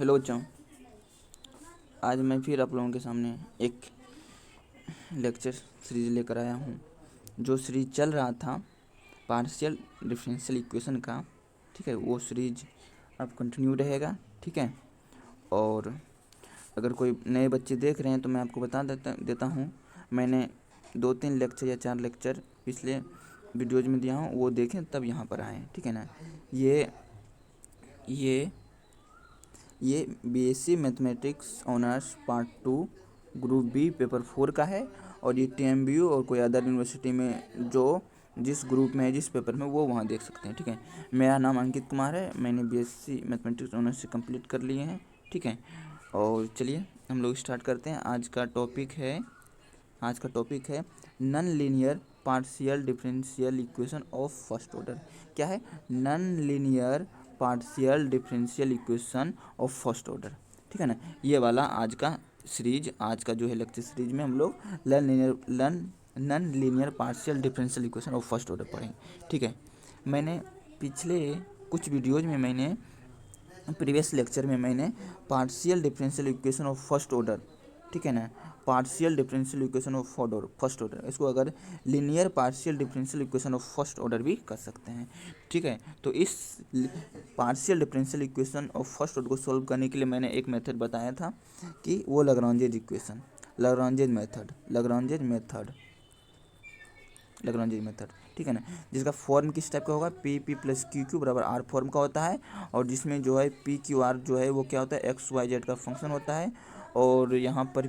Hello बच्चों, आज मैं फिर आप लोगों के सामने एक लेक्चर सीरीज लेकर आया हूँ। जो सीरीज चल रहा था पार्शियल डिफरेंशियल इक्वेशन का, ठीक है, वो सीरीज अब कंटिन्यू रहेगा, ठीक है। और अगर कोई नए बच्चे देख रहे हैं तो मैं आपको बता देता हूँ, मैंने 2-3 लेक्चर या 4 लेक्चर पिछले वीडियोज़ में दिया हूँ, वो देखें तब यहाँ पर आएँ, ठीक है ना। ये BSc mathematics honours part 2 group B paper 4 का है। और ये टीएमबीयू और कोई अदर यूनिवर्सिटी में जो जिस ग्रुप में है, जिस पेपर में, वो वहाँ देख सकते हैं, ठीक है। मेरा नाम अंकित कुमार है, मैंने बीएससी मैथमेटिक्स ऑनर्स से कंप्लीट कर लिए हैं, ठीक है। और चलिए हम लोग स्टार्ट करते हैं। आज का टॉपिक है non linear partial differential equation of first order. क्या है? Non linear partial differential equation of first order, ठीक है ना। ये वाला आज का जो है लेक्चर सीरीज में हम लोग non linear partial differential equation of first order पढ़ेंगे, ठीक है। मैंने पिछले कुछ वीडियोज में प्रीवियस लेक्चर में मैंने partial differential equation of first order, ठीक है ना, partial differential equation of first order, इसको अगर linear partial differential equation of first order भी कर सकते हैं, ठीक है। तो इस partial differential equation of first order को सॉल्व करने के लिए मैंने एक मेथड बताया था कि वो लाग्रांजेज इक्वेशन, लाग्रांजेज मेथड, ठीक है ना, जिसका फॉर्म किस टाइप का होगा, P P plus Q Q बराबर आर फॉर्म का होता है। और जिसमें जो है पी क्यू आर जो है वो क्या होता है, एक्स वाई जेड का फंक्शन होता है। और यहाँ पर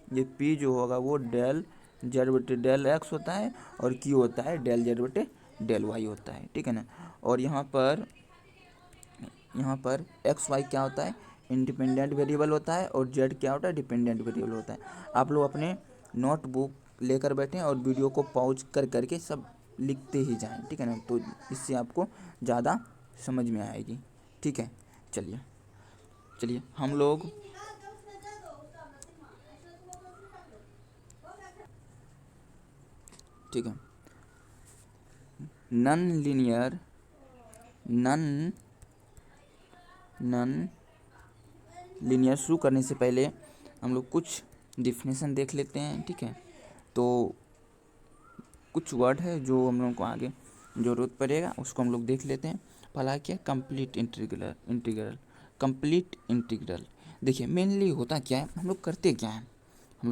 ये पी जो होगा वो डेल जेड बटे डेल एक्स होता है, और क्यू होता है डेल जेड बटे डेल वाई होता है, ठीक है ना। और यहाँ पर एक्स वाई क्या होता है, इंडिपेंडेंट वेरिएबल होता है, और जेड क्या होता है, डिपेंडेंट वेरिएबल होता है। आप लोग अपने नोटबुक लेकर बैठें और वीडियो को पॉज करके सब लिखते ही जाएं, ठीक है ना, तो इससे आपको ज़्यादा समझ में आएगी, ठीक है। चलिए हम लोग ठीक है, नॉन लीनियर शुरू करने से पहले हम लोग कुछ डिफिनेशन देख लेते हैं, ठीक है। तो कुछ वर्ड है जो हम लोगों को आगे ज़रूरत पड़ेगा, उसको हम लोग देख लेते हैं। पहला क्या, कंप्लीट इंटीग्रल। देखिए मेनली होता क्या है, हम लोग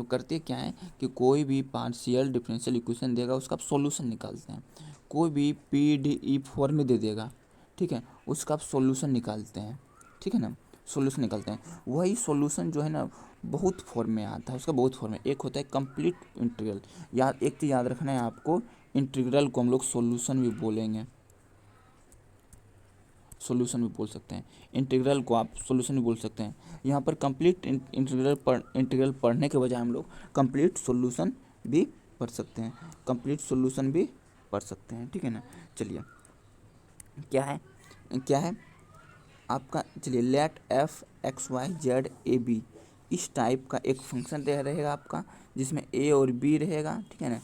करते क्या है कि कोई भी पार्शियल डिफरेंशियल इक्वेशन देगा, उसका आप सॉल्यूशन निकालते हैं। कोई भी पीडीई फॉर्म में दे देगा, ठीक है, उसका आप सॉल्यूशन निकालते हैं, ठीक है ना, सॉल्यूशन निकालते हैं। वही सॉल्यूशन जो है ना बहुत फॉर्म में आता है, उसका बहुत फॉर्म है। एक होता है कंप्लीट इंटीग्रल, एक चीज़ याद रखना है आपको, इंटीग्रल को हम लोग सॉल्यूशन भी बोलेंगे, सॉल्यूशन भी बोल सकते हैं, इंटीग्रल को आप सॉल्यूशन भी बोल सकते हैं। यहाँ पर कंप्लीट इंटीग्रल पढ़ने के बजाय हम लोग कंप्लीट सॉल्यूशन भी पढ़ सकते हैं, ठीक है ना। चलिए क्या है आपका, चलिए let F X Y Z A B, इस टाइप का एक फंक्शन रहेगा आपका, जिसमें ए और बी रहेगा, ठीक है ना।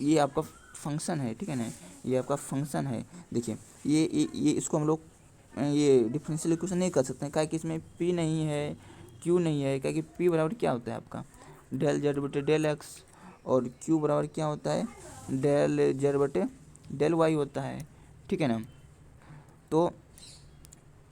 ये आपका फंक्शन है, ठीक है ना, ये आपका फंक्शन है। देखिए ये इसको हम लोग ये डिफरेंशियल इक्वेशन नहीं कर सकते हैं, क्या कि इसमें पी नहीं है, क्यू नहीं है, क्या कि पी बराबर क्या होता है आपका डेल जेड बटे डेल एक्स, और क्यू बराबर क्या होता है डेल जेड बटे डेल वाई होता है, ठीक है ना। तो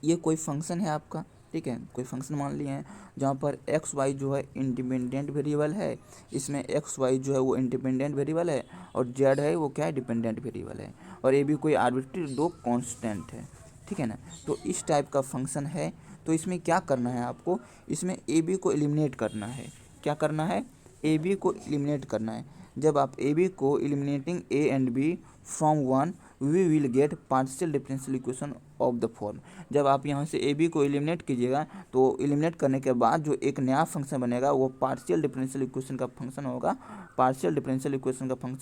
ये कोई फंक्शन है आपका, ठीक है, कोई फंक्शन मान लिए हैं जहाँ पर एक्स वाई जो है इंडिपेंडेंट वेरिएबल है, इसमें एक्स वाई जो है वो इंडिपेंडेंट वेरिएबल है, और जेड है वो क्या है, डिपेंडेंट वेरिएबल है, और ये भी कोई आर्बिट्री दो कांस्टेंट है, ठीक है ना। तो इस टाइप का फंक्शन है। तो इसमें क्या करना है आपको, इसमें ए बी को एलिमिनेट करना है। क्या करना है, ए बी को एलिमिनेट करना है। जब आप ए बी को eliminating A and B from one, we will get partial differential equation of the form. जब आप यहाँ से ए बी को एलिमिनेट कीजिएगा, तो एलिमिनेट करने के बाद जो एक नया फंक्शन बनेगा वो पार्शियल डिफरेंशियल इक्वेशन का फंक्शन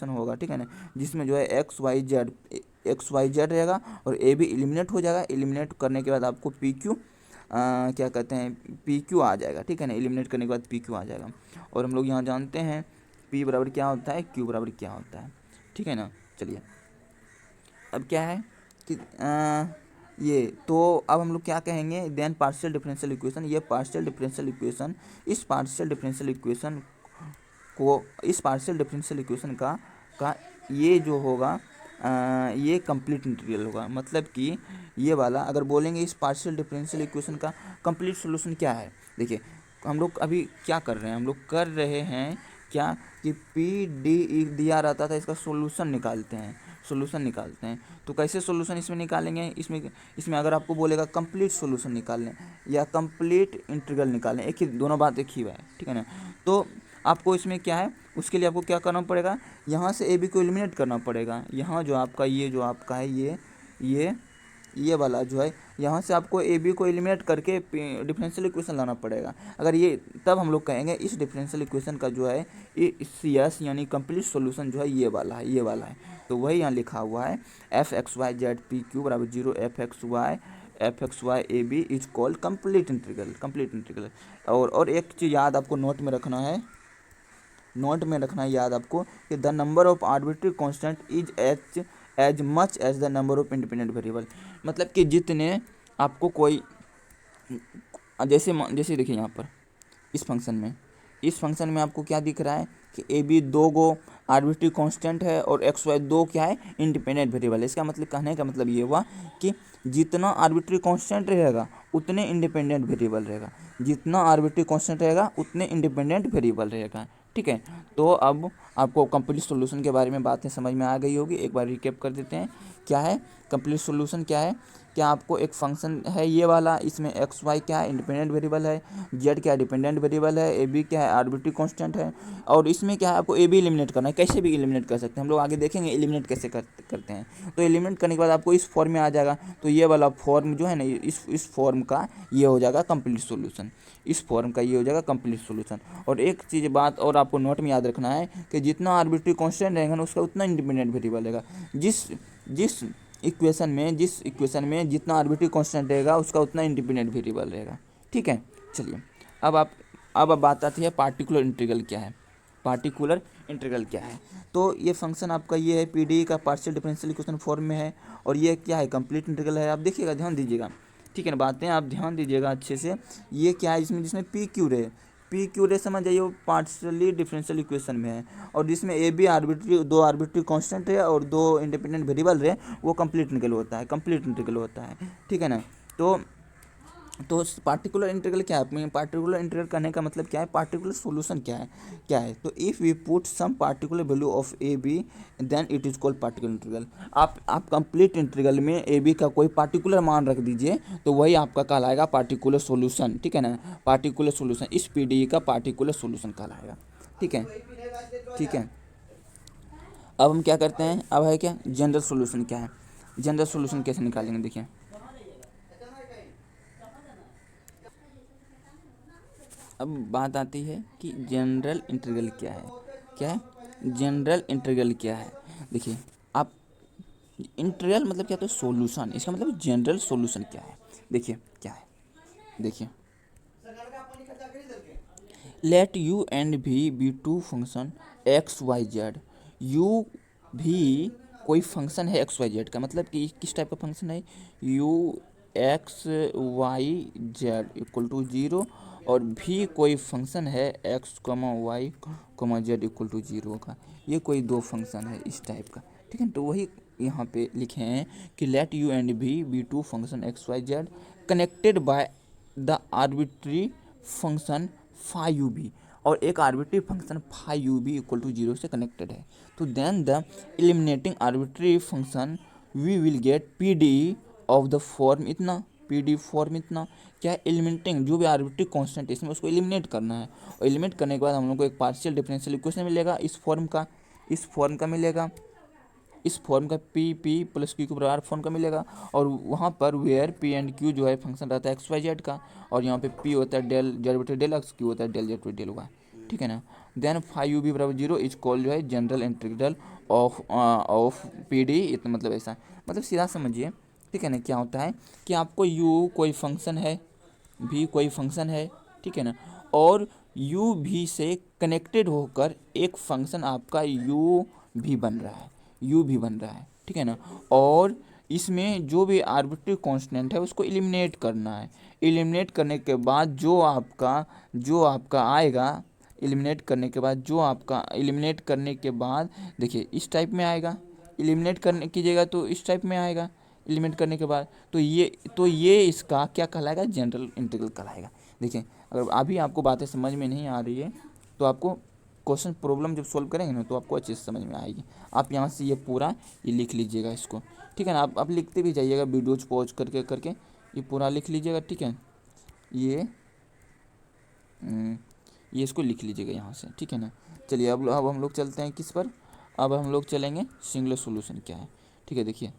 होगा, ठीक है ना, जिसमें जो है एक्स वाई जेड रहेगा, और ए बी एलिमिनेट हो जाएगा। एलिमिनेट करने के बाद आपको पी क्यू क्या कहते हैं, पी क्यू आ जाएगा, ठीक है ना, एलिमिनेट करने के बाद पी क्यू आ जाएगा। और हम लोग यहाँ जानते हैं पी बराबर क्या होता है, क्यू बराबर क्या होता है, ठीक है ना। चलिए अब क्या है कि ये तो अब हम लोग क्या कहेंगे, देन पार्शियल डिफरेंशियल इक्वेशन, ये पार्शियल डिफरेंशियल इक्वेशन, इस पार्शियल डिफरेंशियल इक्वेशन को, इस पार्शियल डिफरेंशियल इक्वेशन का ये जो होगा ये कंप्लीट इंटीग्रल होगा। मतलब कि ये वाला अगर बोलेंगे इस पार्शियल डिफरेंशियल इक्वेशन का कंप्लीट सॉल्यूशन क्या है, देखिए हम लोग अभी क्या कर रहे हैं, हम लोग कर रहे हैं क्या कि पी डी दिया रहता था, इसका सॉल्यूशन निकालते हैं, सॉल्यूशन निकालते हैं। तो कैसे सॉल्यूशन इसमें निकालेंगे, इसमें अगर आपको बोलेगा कंप्लीट सॉल्यूशन निकालें या कंप्लीट इंटीग्रल निकालें, एक ही दोनों बात एक ही है, ठीक है ना। तो आपको इसमें क्या है, उसके लिए आपको क्या करना पड़ेगा, यहाँ से ए बी को एलिमिनेट करना पड़ेगा। यहाँ जो आपका ये जो आपका है ये वाला जो है, यहाँ से आपको ए बी को एलिमिनेट करके डिफरेंशियल इक्वेशन लाना पड़ेगा। अगर ये तब हम लोग कहेंगे इस डिफरेंशियल इक्वेशन का जो है यस यानी कंप्लीट सॉल्यूशन जो है ये वाला है, ये वाला है। तो वही यहाँ लिखा हुआ है F X Y Z P Q बराबर 0 F X Y A B is called complete integral, complete integral. और एक चीज़ याद आपको नोट में रखना है, नोट में रखना है याद आपको कि the number of arbitrary constant is as much as the number of independent variable. मतलब कि जितने आपको कोई जैसे देखिए यहाँ पर इस फंक्शन में आपको क्या दिख रहा है कि ए बी दो गो आर्बिट्री कांस्टेंट है और एक्स वाई दो क्या है इंडिपेंडेंट वेरिएबल है। इसका मतलब कहने का मतलब ये हुआ कि जितना आर्बिट्री कांस्टेंट रहेगा उतने इंडिपेंडेंट वेरिएबल रहेगा, जितना आर्बिट्री कांस्टेंट रहेगा उतने इंडिपेंडेंट वेरिएबल रहेगा, ठीक है। तो अब आपको कंप्लीट सॉल्यूशन के बारे में बातें समझ में आ गई होगी, एक बार रिकैप कर देते हैं। क्या है कंप्लीट सॉल्यूशन, क्या है, क्या आपको एक फंक्शन है ये वाला, इसमें एक्स वाई क्या है इंडिपेंडेंट वेरिएबल है, जेड क्या है डिपेंडेंट वेरिएबल है, ए बी क्या है आर्बिट्री कांस्टेंट है, और इसमें क्या है आपको ए बी एलिमिनेट करना है। कैसे भी एलिमिनेट कर सकते हैं, हम लोग आगे देखेंगे एलिमिनेट कैसे करते हैं। तो एलिमिनेट करने के बाद आपको इस फॉर्म में आ जाएगा, तो ये वाला फॉर्म जो है ना इस फॉर्म का ये हो जाएगा कंप्लीट सॉल्यूशन, इस फॉर्म का ये हो जाएगा कंप्लीट सॉल्यूशन। और एक चीज़ बात और आपको नोट में याद रखना है कि जितना आर्बिट्री कांस्टेंट रहेगा ना उसका उतना इंडिपेंडेंट वेरिएबल रहेगा। जिस इक्वेशन में जितना आर्बिट्री कांस्टेंट रहेगा उसका उतना इंडिपेंडेंट वेरिएबल रहेगा, ठीक है। चलिए अब बात आती है पार्टिकुलर इंटीग्रल क्या है, पार्टिकुलर इंटीग्रल क्या है। तो ये फंक्शन आपका ये है पीडी का पार्शियल डिफरेंशियल इक्वेशन फॉर्म में है, और ये क्या है कंप्लीट इंटीग्रल है। आप देखिएगा ध्यान दीजिएगा, ठीक है ना, बातें आप ध्यान दीजिएगा अच्छे से। ये क्या है जिसमें पी क्यू रे समझ जाइए वो पार्शियली डिफरेंशियल इक्वेशन में है, और जिसमें ए बी दो आर्बिट्री कांस्टेंट है और दो इंडिपेंडेंट वेरिएबल है वो कंप्लीट इंटीग्रल होता है, कंप्लीट इंटीग्रल होता है, ठीक है ना। तो पार्टिकुलर इंटीग्रल क्या है, पार्टिकुलर इंटीग्रल करने का मतलब क्या है, पार्टिकुलर सॉल्यूशन क्या है। तो if we put some particular value of A B then it is called particular integral. आप कंप्लीट इंटीग्रल में ए बी का कोई पार्टिकुलर मान रख दीजिए तो वही आपका कहलाएगा पार्टिकुलर सॉल्यूशन, ठीक है ना। पार्टिकुलर सॉल्यूशन इस पीडी का पार्टिकुलर सॉल्यूशन कहलाएगा, ठीक है, ठीक है। अब हम क्या करते हैं, अब है क्या जनरल सॉल्यूशन, क्या है जनरल सॉल्यूशन कैसे निकालेंगे, देखिए अब बात आती है कि जनरल इंटीग्रल क्या है जनरल इंटीग्रल क्या है। देखिए आप इंटीग्रल मतलब क्या होता है सॉल्यूशन, इसका मतलब जनरल सॉल्यूशन क्या है, देखिए क्या है, देखिए let U and V be two function X Y Z. U भी कोई फंक्शन है एक्स वाई जेड का, मतलब कि किस टाइप का फंक्शन है, U X Y Z equal to 0, और भी कोई फंक्शन है एक्स कमा वाई कमा जेड इक्वल टू 0 का। ये कोई दो फंक्शन है इस टाइप का, ठीक है। तो वही यहाँ पे लिखे हैं कि let U and V two function X Y Z connected by the arbitrary function phi U V, और एक arbitrary function phi U V equal to 0 से कनेक्टेड है। तो then the eliminating arbitrary function we will get P D of the form इतना, P D form इतना। क्या है eliminating जो भी आर्बिट्री कांस्टेंट है इसमें उसको एलिमिनेट करना है, और एलिमिनेट करने के बाद हम लोग को एक पार्शियल डिफरेंशियल इक्वेशन मिलेगा इस फॉर्म का मिलेगा, इस फॉर्म का पी प्लस क्यू के बराबर फॉर्म का मिलेगा। और वहाँ पर वेयर पी एंड क्यू जो है फंक्शन रहता है एक्स वाई जेड का, और यहाँ पे पी होता है डेल जेड बटे डेल एक्स, क्यू होता है डेल जेड बटे डेल वाई, ठीक है ना। देन फाई यू बी बराबर 0 इज कॉल्ड जो है general integral of P D, मतलब ऐसा, मतलब सीधा समझिए, ठीक है ना। क्या होता है कि आपको यू कोई फंक्शन है, भी कोई फंक्शन है, ठीक है ना, और यू भी से कनेक्टेड होकर एक फंक्शन आपका यू भी बन रहा है, ठीक है ना। और इसमें जो भी आर्बिट्री कांस्टेंट है उसको एलिमिनेट करना है। एलिमिनेट करने के बाद जो आपका आएगा, एलिमिनेट करने के बाद देखिए इस टाइप में आएगा। एलिमिनेट करने कीजिएगा तो इस टाइप में आएगा एलिमिनेट करने के बाद। तो ये इसका क्या कहलाएगा, जनरल इंटीग्रल कहलाएगा। देखिए अगर अभी आपको बातें समझ में नहीं आ रही है तो आपको क्वेश्चन प्रॉब्लम जब सॉल्व करेंगे ना तो आपको अच्छे से समझ में आएगी। आप यहाँ से ये पूरा ये लिख लीजिएगा इसको, ठीक है ना। आप लिखते भी जाइएगा, वीडियोज पॉज करके ये पूरा लिख लीजिएगा, ठीक है। ये इसको लिख लीजिएगा यहाँ से, ठीक है ना। चलिए अब हम लोग चलते हैं किस पर, अब हम लोग चलेंगे सिंगुलर सॉल्यूशन क्या है, ठीक है। देखिए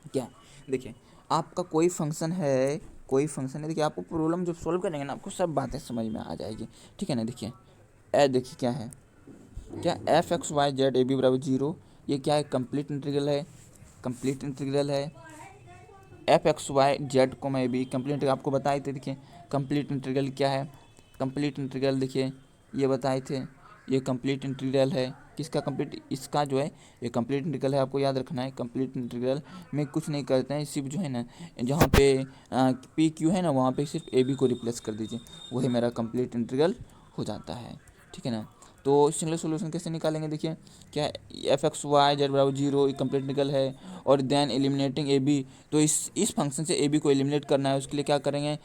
क्या, देखिए आपका कोई फंक्शन है, देखिए आपको प्रॉब्लम जब सॉल्व करेंगे ना आपको सब बातें समझ में आ जाएगी, ठीक है ना। देखिए देखिए क्या है, क्या f(x, y, z) a b बराबर 0, ये क्या है, कंप्लीट इंटीग्रल है। f(x, y, z) a b complete integral आपको बताए थे। देखिए कंप्लीट इंटीग्रल क्या है, कंप्लीट इंटीग्रल देखिए ये बताए थे, ये कंप्लीट इंटीग्रल है किसका, कंप्लीट, इसका जो है ये कंप्लीट इंटीग्रल है। आपको याद रखना है कंप्लीट इंटीग्रल में कुछ नहीं करते हैं, सिर्फ जो है ना जहाँ पे पी क्यू है ना वहाँ पे सिर्फ ए बी को रिप्लेस कर दीजिए, वही मेरा कंप्लीट इंटीग्रल हो जाता है, ठीक है ना। तो सिंगुलर सॉल्यूशन कैसे निकालेंगे, देखिए क्या f(x, y, z) बराबर 0 कंप्लीट इंटीग्रल है और देन एलिमिनेटिंग ए बी। तो इस फंक्शन से ए बी को एलिमिनेट करना है, उसके लिए क्या करेंगे,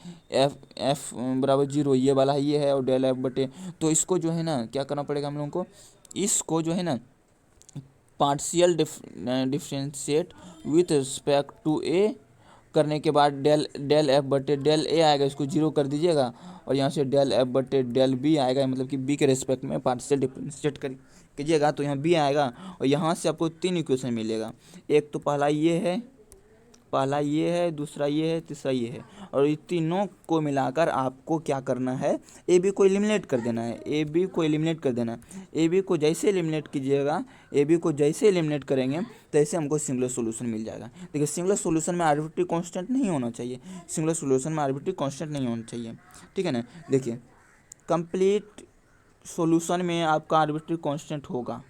f बराबर 0 ये वाला ये है और डेल एफ बटे, तो इसको जो है ना क्या करना पड़ेगा हम लोगों को, इसको जो है ना partial differentiate with respect to A करने के बाद डेल एफ बटे डेल ए आएगा, इसको 0 कर दीजिएगा और यहाँ से डेल एफ बटे डेल बी आएगा, मतलब कि बी के रेस्पेक्ट में पार्शियल डिफरेंशिएट कीजिएगा तो यहाँ बी आएगा और यहाँ से आपको 3 इक्वेशन मिलेगा। एक तो पहला ये है, दूसरा ये है, तीसरा ये है, और इस तीनों को मिलाकर आपको क्या करना है, ए बी को एलिमिनेट कर देना है। ए बी को जैसे एलिमिनेट कीजिएगा, ए बी को जैसे एलिमिनेट करेंगे तैसे हमको सिंगुलर सॉल्यूशन मिल जाएगा। देखिए सिंगुलर सॉल्यूशन में आर्बिट्री कांस्टेंट नहीं होना चाहिए, ठीक है ना। देखिए कंप्लीट सॉल्यूशन में आपका आर्बिट्री कांस्टेंट होगा,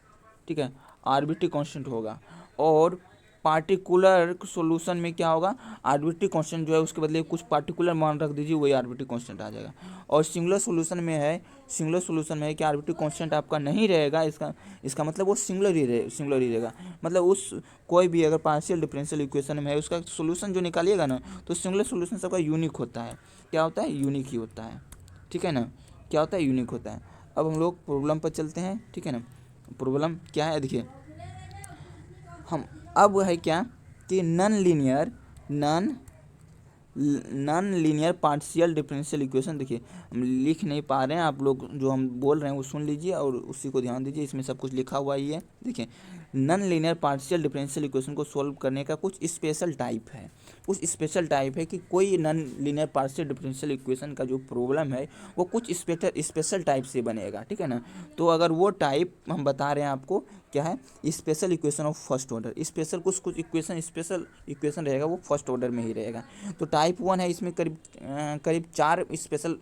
ठीक है, आर्बिट्री कांस्टेंट होगा। और पार्टिकुलर सॉल्यूशन में क्या होगा, आर्बिट्री कांस्टेंट जो है उसके बदले कुछ पार्टिकुलर मान रख दीजिए, वही आर्बिट्री कांस्टेंट आ जाएगा। और सिंगुलर सॉल्यूशन में है कि आर्बिट्री कांस्टेंट आपका नहीं रहेगा, इसका मतलब वो सिंगुलर ही रहेगा। मतलब उस कोई भी अगर पार्शियल डिफरेंशियल इक्वेशन में है उसका सॉल्यूशन जो निकालिएगा ना तो सिंगुलर सॉल्यूशन सबका यूनिक होता है। क्या होता है, यूनिक ही होता है, ठीक है ना। क्या होता है, यूनिक होता है। अब हम लोग प्रॉब्लम पर चलते हैं, ठीक है ना। प्रॉब्लम क्या है, देखिए हम अब है क्या कि non linear partial differential equation. देखिए हम लिख नहीं पा रहे हैं, आप लोग जो हम बोल रहे हैं वो सुन लीजिए और उसी को ध्यान दीजिए, इसमें सब कुछ लिखा हुआ ही है। देखिए non linear partial differential equation को सॉल्व करने का कुछ स्पेशल टाइप है, कि कोई non linear partial differential equation का जो प्रॉब्लम है वो कुछ स्पेशल टाइप से बनेगा, ठीक है ना। तो अगर वो टाइप हम बता रहे हैं आपको क्या है, special equation of first order. Special कुछ इक्वेशन स्पेशल इक्वेशन रहेगा वो फर्स्ट ऑर्डर में ही रहेगा। तो टाइप 1 है, इसमें करीब 4 special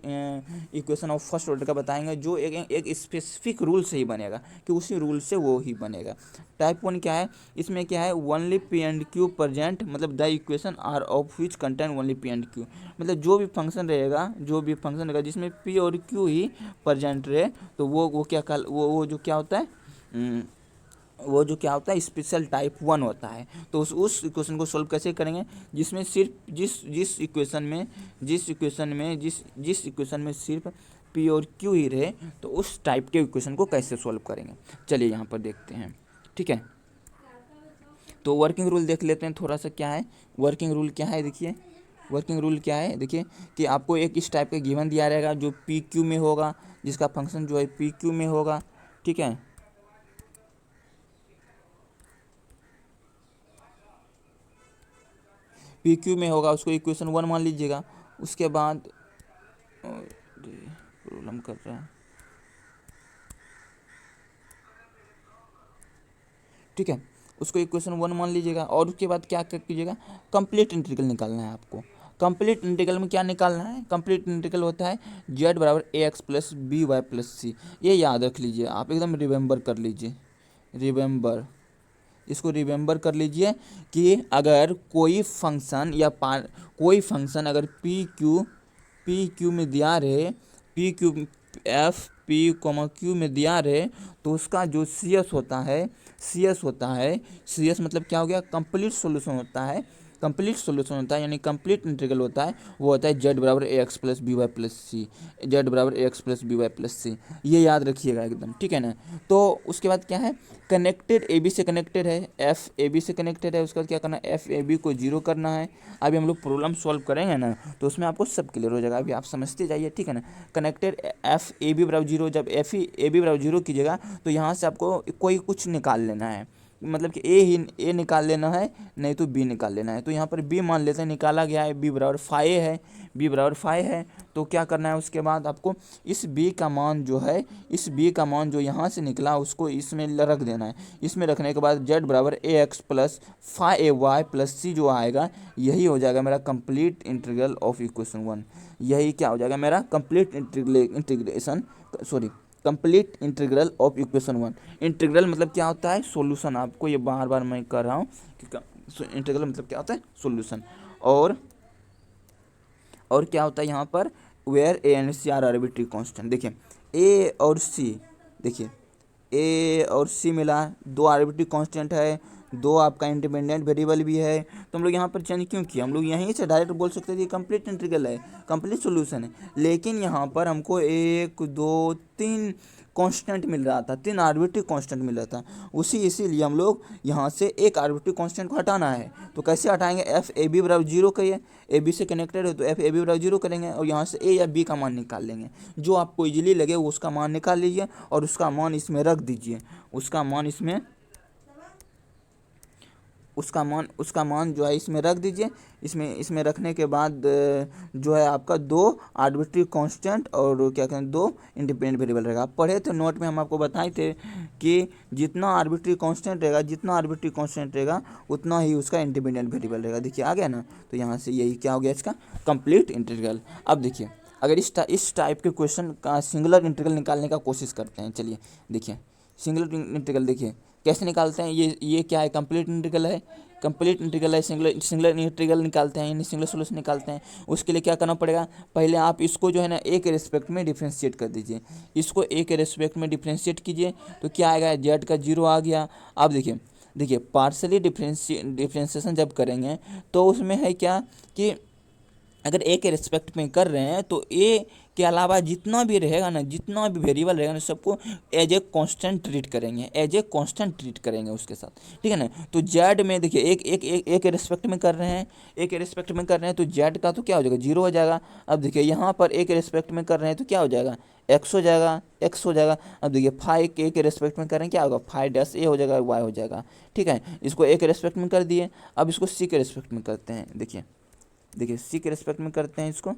equation of first order का बताएंगे जो एक स्पेसिफिक रूल से ही बनेगा, कि उसी रूल से वो ही बनेगा। टाइप 1 क्या है, इसमें क्या है, only P and Q present, मतलब the equation are of which contain only P and Q. मतलब जो भी फंक्शन रहेगा जिसमें पी और क्यू ही प्रेजेंट रहे तो वो जो क्या होता है स्पेशल टाइप 1 होता है। तो उस इक्वेशन को सॉल्व कैसे करेंगे, जिसमें सिर्फ जिस इक्वेशन में सिर्फ पी और क्यू ही रहे, तो उस टाइप के इक्वेशन को कैसे सॉल्व करेंगे, चलिए यहाँ पर देखते हैं, ठीक है। तो वर्किंग रूल देख लेते हैं थोड़ा सा, क्या है वर्किंग रूल, क्या है देखिए वर्किंग रूल क्या है। देखिए कि आपको एक इस टाइप का गिवन दिया रहेगा जो पी क्यू में होगा, जिसका फंक्शन जो है पी क्यू में होगा, ठीक है। पी क्यू में होगा, उसको इक्वेशन 1 मान लीजिएगा। उसके बाद प्रॉब्लम कर रहा है, ठीक है, उसको इक्वेशन 1 मान लीजिएगा। और उसके बाद क्या कीजिएगा, कंप्लीट इंटीग्रल निकालना है आपको। कंप्लीट इंटीग्रल में क्या निकालना है, कंप्लीट इंटीग्रल होता है z बराबर ax plus B Y plus C. ये याद रख लीजिए आप, एकदम रिमेंबर कर लीजिए, रिमेंबर इसको रिमेंबर कर लीजिए कि अगर कोई फंक्शन या कोई फंक्शन अगर पी क्यू में दिया रहे, P Q F P coma Q में दिया रहे, तो उसका जो सी एस होता है, सी एस मतलब क्या हो गया, कंप्लीट सॉल्यूशन होता है, यानी कंप्लीट इंटीग्रल होता है, वो होता है जेड बराबर A X plus B Y plus C, Z बराबर A X plus B Y plus C, ये याद रखिएगा एकदम, ठीक है ना। तो उसके बाद क्या है, कनेक्टेड ए बी से कनेक्टेड है, एफ ए बी से कनेक्टेड है, उसके बाद क्या करना है, एफ ए बी को जीरो करना है। अभी हम लोग प्रॉब्लम सॉल्व करेंगे ना, तो उसमें आपको सब क्लियर हो जाएगा, अभी आप समझते जाइए, ठीक है ना। कनेक्टेड एफ ए बी बराबर जीरो, जब एफ ए बी बराबर जीरो कीजिएगा तो यहाँ से आपको कोई कुछ निकाल लेना है, मतलब कि ए निकाल लेना है, नहीं तो बी निकाल लेना है। तो यहाँ पर बी मान लेते हैं, निकाला गया है, बी बराबर 5 है, तो क्या करना है, उसके बाद आपको इस बी का मान जो यहाँ से निकला उसको इसमें रख देना है। इसमें रखने के बाद जेड बराबर A X plus 5ay plus सी जो आएगा, यही हो जाएगा मेरा कंप्लीट इंटीग्रल ऑफ इक्वेशन 1। यही क्या हो जाएगा मेरा complete complete integral of equation 1। Integral मतलब क्या होता है, सॉल्यूशन। आपको ये बार बार मैं कर रहा हूँ कि इंटीग्रल मतलब क्या होता है, सॉल्यूशन। और क्या होता है यहाँ पर, where A and C are arbitrary constant. देखिए ए और सी मिला, दो आर्बिट्री कांस्टेंट है, दो आपका इंडिपेंडेंट वेरिएबल भी है। तो हम लोग यहाँ पर चेंज क्यों किया, हम लोग यहीं से डायरेक्ट बोल सकते थे कंप्लीट इंटीग्रल है, कंप्लीट सॉल्यूशन है, लेकिन यहाँ पर हमको 1 2 3 कांस्टेंट मिल रहा था, 3 आर्बिट्री कांस्टेंट मिल रहा था, इसीलिए हम लोग यहाँ से एक आर्बिट्री कांस्टेंट को हटाना है। तो कैसे हटाएंगे, एफ ए बी बराबर जीरो करिए, ए बी से कनेक्टेड है तो एफ ए बी बराबर जीरो करेंगे और यहाँ से ए या बी का मान निकाल लेंगे, जो आपको इजीली लगे वो उसका मान निकाल लीजिए और उसका मान इसमें रख दीजिए। उसका मान जो है इसमें रख दीजिए। इसमें रखने के बाद जो है आपका दो आर्बिट्री कांस्टेंट और क्या कहते हैं, दो इंडिपेंडेंट वेरिएबल रहेगा। आप पढ़े थे नोट में, हम आपको बताए थे कि जितना आर्बिट्री कांस्टेंट रहेगा उतना ही उसका इंडिपेंडेंट वेरिएबल रहेगा। देखिए आ गया ना, तो यहाँ से यही क्या हो गया, इसका कंप्लीट इंटीग्रल। अब देखिए, अगर इस टाइप के क्वेश्चन का सिंगुलर इंटीग्रल निकालने का कोशिश करते हैं, चलिए देखिए सिंगुलर इंटीग्रल देखिए कैसे निकालते हैं। ये क्या है, कंप्लीट इंटीग्रल है, सिंगुलर इंटीग्रल निकालते हैं, यानी सिंगुलर सॉल्यूशन निकालते हैं। उसके लिए क्या करना पड़ेगा, पहले आप इसको जो है ना एक रेस्पेक्ट में डिफ्रेंशिएट कर दीजिए, इसको एक रेस्पेक्ट में डिफ्रेंशिएट कीजिए तो क्या आएगा, जेड का जीरो आ गया। अब देखिए पार्शली डिफ्रेंशिएशन जब करेंगे तो उसमें है क्या कि अगर ए के रिस्पेक्ट में कर रहे हैं तो ए के अलावा जितना भी रहेगा ना, जितना भी वेरिएबल रहेगा ना, सबको एज ए कांस्टेंट ट्रीट करेंगे उसके साथ, ठीक है ना। तो जेड में देखिए एक के रिस्पेक्ट में कर रहे हैं, तो जेड का तो क्या हो जाएगा, जीरो हो जाएगा। अब देखिए यहाँ पर ए के रिस्पेक्ट में कर रहे हैं तो क्या हो जाएगा, एक्स हो जाएगा। अब देखिए फाइव के रेस्पेक्ट में करें क्या होगा, 5 ए हो जाएगा, वाई हो जाएगा, ठीक है। इसको ए के रेस्पेक्ट में कर दिए, अब इसको सी के रेस्पेक्ट में करते हैं। देखिए सी के रिस्पेक्ट में करते हैं, इसको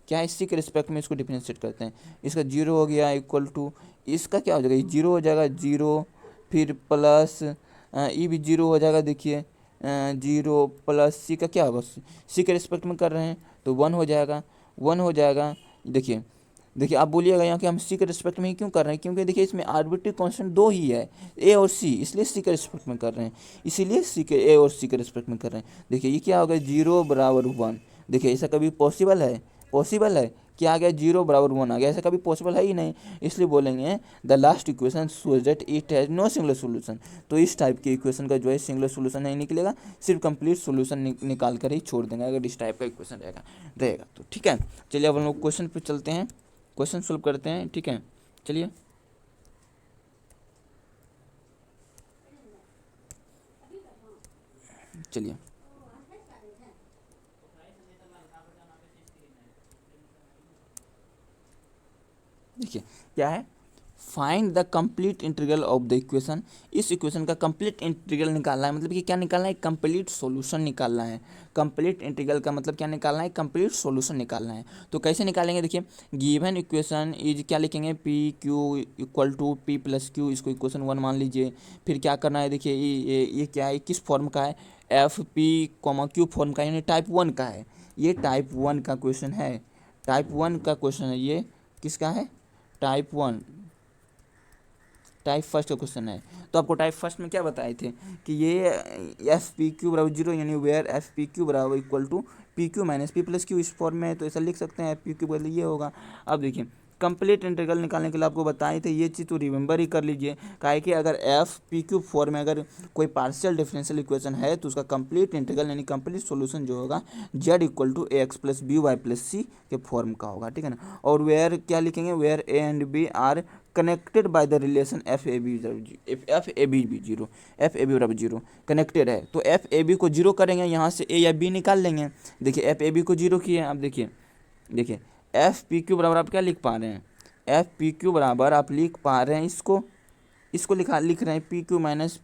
क्या है, सी के रिस्पेक्ट में इसको डिफरेंशिएट करते हैं। इसका जीरो हो गया इक्वल टू, इसका क्या हो जाएगा, जीरो हो जाएगा, जीरो फिर प्लस ई भी जीरो हो जाएगा। देखिए जीरो प्लस सी का क्या होगा, सी के रिस्पेक्ट में कर रहे हैं तो 1 हो जाएगा। देखिए आप बोलिएगा यहाँ कि हम सी के रिस्पेक्ट में ही क्यों कर रहे हैं, क्योंकि देखिए इसमें आर्बिट्री कांस्टेंट दो ही है, ए और सी, इसलिए सी के रिस्पेक्ट में कर रहे हैं, ए और सी के रिस्पेक्ट में कर रहे हैं। देखिए ये क्या हो गया, 0 बराबर 1। देखिए ऐसा कभी पॉसिबल है क्या आ गया, 0 बराबर 1 आ गया, ऐसा कभी पॉसिबल है ही नहीं। इसलिए बोलेंगे the last equation shows that it has no singular solution. तो इस टाइप के इक्वेशन का जो है सिंगुलर सोल्यूशन नहीं निकलेगा, सिर्फ कंप्लीट सोल्यूशन निकाल कर ही छोड़ देंगे अगर इस टाइप का इक्वेशन रहेगा तो, ठीक है। चलिए अब हम लोग क्वेश्चन पे चलते हैं, क्वेश्चन सोल्व करते हैं, ठीक है। चलिए देखिए क्या है, find the complete integral of the equation. इस इक्वेशन का कंप्लीट इंटीग्रल निकालना है, मतलब कि क्या निकालना है, कंप्लीट सॉल्यूशन निकालना है। कंप्लीट इंटीग्रल का मतलब क्या निकालना है, कंप्लीट सॉल्यूशन निकालना है। तो कैसे निकालेंगे, देखिए गिवन इक्वेशन इज क्या लिखेंगे, P Q equal to P plus Q, इसको इक्वेशन 1 मान लीजिए। फिर क्या करना है, देखिए ये क्या है, किस फॉर्म का है, F P comma Q form का, यानी टाइप 1 का है। ये टाइप 1 का क्वेश्चन है, टाइप 1 का क्वेश्चन है ये, किसका है, टाइप 1 टाइप फर्स्ट का क्वेश्चन है। तो आपको टाइप फर्स्ट में क्या बताए थे कि ये एफ पी क्यू बराबर जीरो, यानी वेयर एफ पी क्यू बराबर equal to P Q minus P plus Q, इस फॉर्म में है। तो ऐसा लिख सकते हैं एफ पी क्यू बदले ये होगा। अब देखिए कंप्लीट इंटीग्रल निकालने के लिए आपको बताए थे, ये चीज़ तो रिमेंबर ही कर लीजिए। काहे कि अगर एफ पी क्यू फॉर्म में अगर कोई पार्शियल डिफरेंशियल इक्वेशन है तो उसका कंप्लीट इंटीग्रल यानी कंप्लीट सॉल्यूशन जो होगा Z equal to A X plus B Y plus C के फॉर्म का होगा, ठीक है ना। और वेयर क्या लिखेंगे, where A and B are connected by the relation F A B zero, F A B बराबर जीरो कनेक्टेड है। तो एफ ए बी को जीरो करेंगे, यहाँ से ए या बी निकाल लेंगे। देखिए एफ ए बी को जीरो किए। अब देखिए एफ पी क्यू बराबर आप क्या लिख पा रहे हैं, एफ पी क्यू बराबर आप लिख पा रहे हैं इसको लिख रहे हैं P Q minus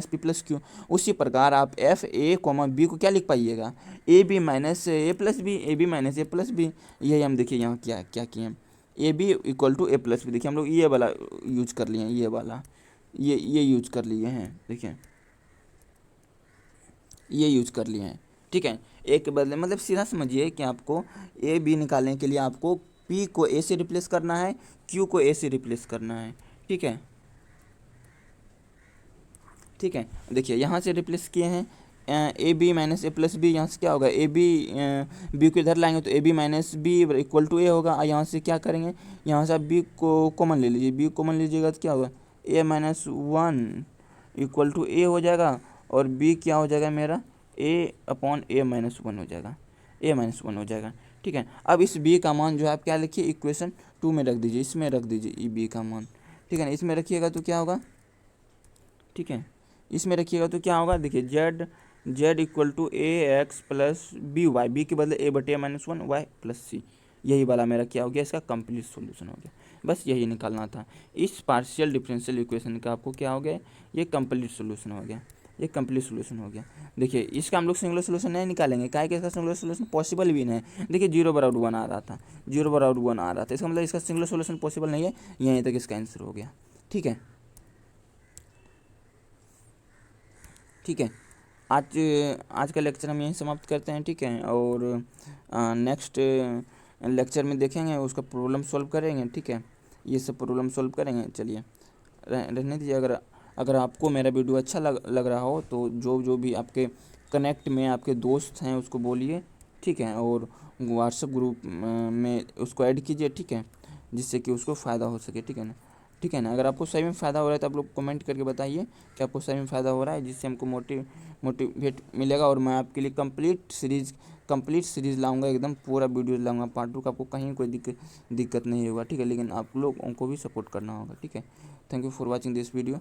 P plus Q. उसी प्रकार आप एफ ए कॉमा बी को क्या लिख पाइएगा, A B minus A plus B, A B minus A plus B. यही हम देखिए यहाँ क्या क्या किए हैं, A B equal to A plus B. देखिए हम लोग ये वाला यूज कर लिए हैं, ये वाला ये यूज कर लिए हैं, देखिए ये यूज कर लिए हैं, ठीक है। एक के बदले मतलब सीधा समझिए कि आपको ए बी निकालने के लिए आपको पी को ए से रिप्लेस करना है, क्यू को ए से रिप्लेस करना है, ठीक है। ठीक है, देखिए यहाँ से रिप्लेस किए हैं A B minus A plus B. यहाँ से क्या होगा, ए बी बी को इधर लाएंगे तो A B minus B equal to A होगा। यहाँ से क्या करेंगे, यहाँ से आप बी को कॉमन ले लीजिए, बी कॉमन लीजिएगा तो क्या होगा, ए माइनस वन इक्वल टू ए हो जाएगा। और बी क्या हो जाएगा मेरा, ए अपॉन ए माइनस वन हो जाएगा, ए माइनस वन हो जाएगा, ठीक है। अब इस बी का मान जो है आप क्या लिखिए, इक्वेशन 2 में रख दीजिए, इसमें रख दीजिए ई बी का मान, ठीक है ना। इसमें रखिएगा तो क्या होगा, ठीक है, इसमें रखिएगा तो क्या होगा, देखिए Z equal to A X plus B Y, B के बदले ए बटे minus one Y plus C. यही वाला मेरा क्या हो गया, इसका कंप्लीट सॉल्यूशन हो गया। बस यही निकालना था। इस पार्शियल डिफरेंशियल इक्वेशन का आपको क्या हो गया, ये कंप्लीट सॉल्यूशन हो गया, ये कंप्लीट सॉल्यूशन हो गया। देखिए इसका हम लोग सिंगुलर सॉल्यूशन नहीं निकालेंगे, काहे कि इसका सिंगुलर सॉल्यूशन पॉसिबल भी नहीं है। देखिए जीरो बराबर वन आ रहा था, जीरो बराबर वन आ रहा था, इसका मतलब इसका सिंगुलर सॉल्यूशन पॉसिबल नहीं है। यहीं तक इसका आंसर हो गया, ठीक है। ठीक है, आज का लेक्चर हम यहीं समाप्त करते हैं, ठीक है। और नेक्स्ट लेक्चर में देखेंगे, उसका प्रॉब्लम सॉल्व करेंगे, ठीक है। ये सब प्रॉब्लम सॉल्व करेंगे। चलिए रहने दीजिए। अगर आपको मेरा वीडियो अच्छा लग रहा हो तो जो भी आपके कनेक्ट में आपके दोस्त हैं उसको बोलिए, ठीक है। और व्हाट्सएप ग्रुप में उसको ऐड कीजिए, ठीक है, जिससे कि उसको फ़ायदा हो सके, ठीक है ना, ठीक है ना। अगर आपको सही में फ़ायदा हो रहा है तो आप लोग कमेंट करके बताइए कि आपको सही में फ़ायदा हो रहा है, जिससे हमको मोटिवेट मिलेगा। और मैं आपके लिए कंप्लीट सीरीज़ लाऊंगा, एकदम पूरा वीडियो लाऊंगा पार्ट 2 का। आपको कहीं कोई दिक्कत नहीं होगा, ठीक है। लेकिन आप लोगों को भी सपोर्ट करना होगा, ठीक है। Thank you for watching this video.